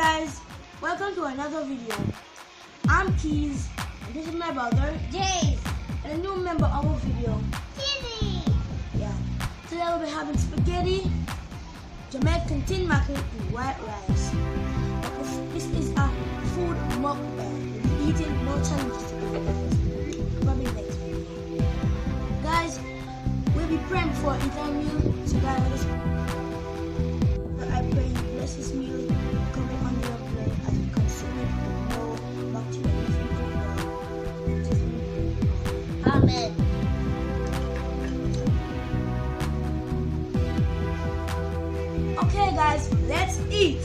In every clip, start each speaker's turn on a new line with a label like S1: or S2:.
S1: guys, welcome to another video. I'm Keys, and this is my brother
S2: Jace,
S1: and a new member of our video.
S2: Kitty.
S1: Yeah. Today we'll be having spaghetti, Jamaican tin mackerel, and white rice. This is a food mukbang. We'll be eating more challenges probably next video. Guys, we'll be praying before eating our meal. So guys, I pray you bless this meal, cover it under your blood as we consume it with no bacteria.
S2: Amen.
S1: Okay guys, let's eat.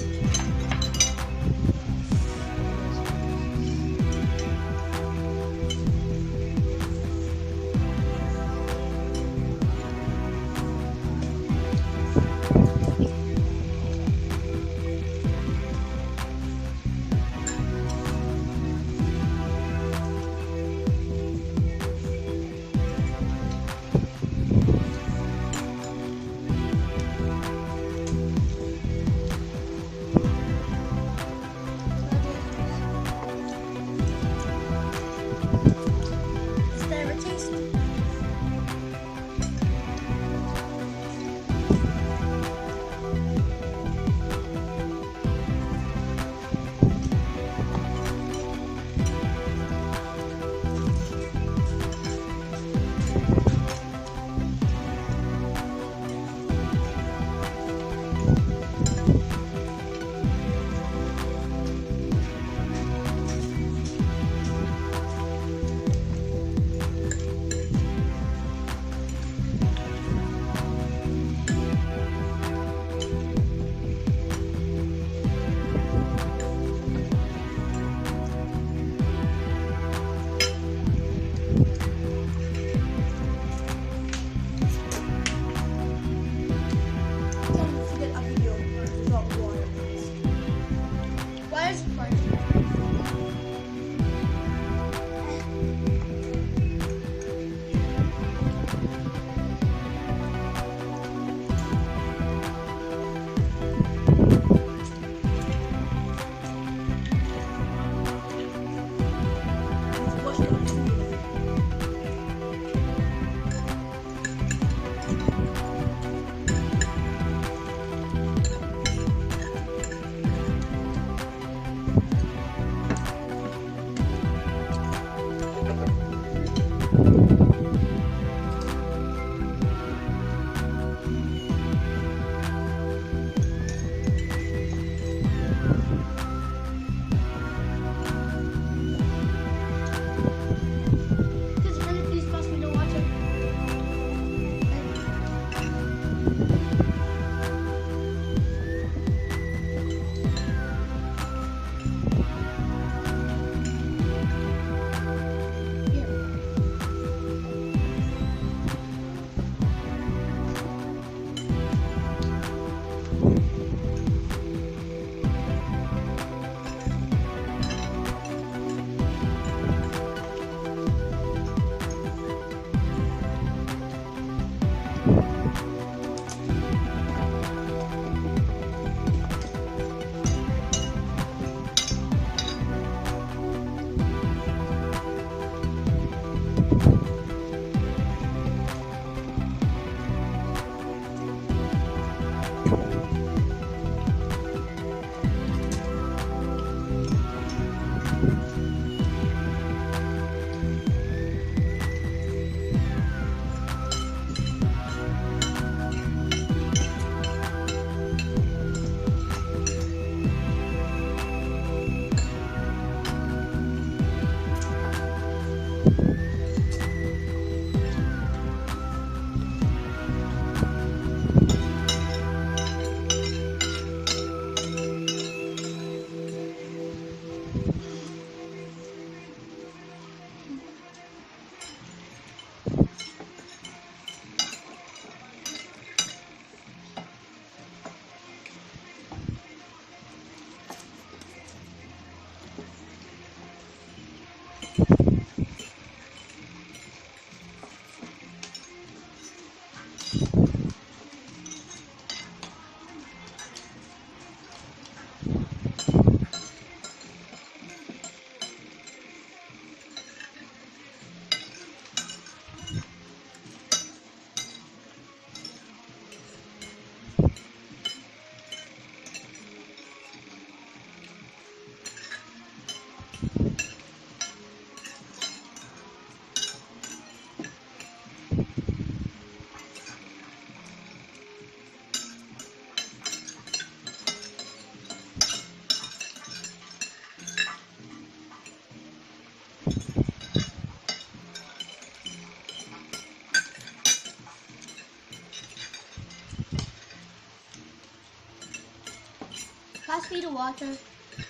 S2: Pass me the water,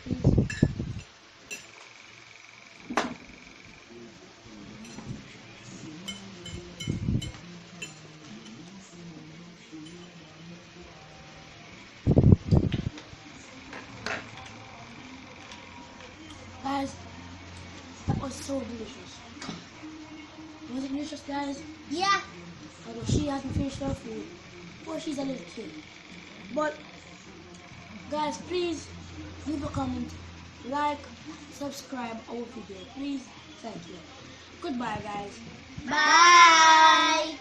S2: please.
S1: Guys, that was so delicious. Was it delicious, guys?
S2: Yeah.
S1: Although she hasn't finished her food. Well, she's a little kid. But, guys, please leave a comment, like, subscribe our video. Please, thank you. Goodbye, guys.
S2: Bye.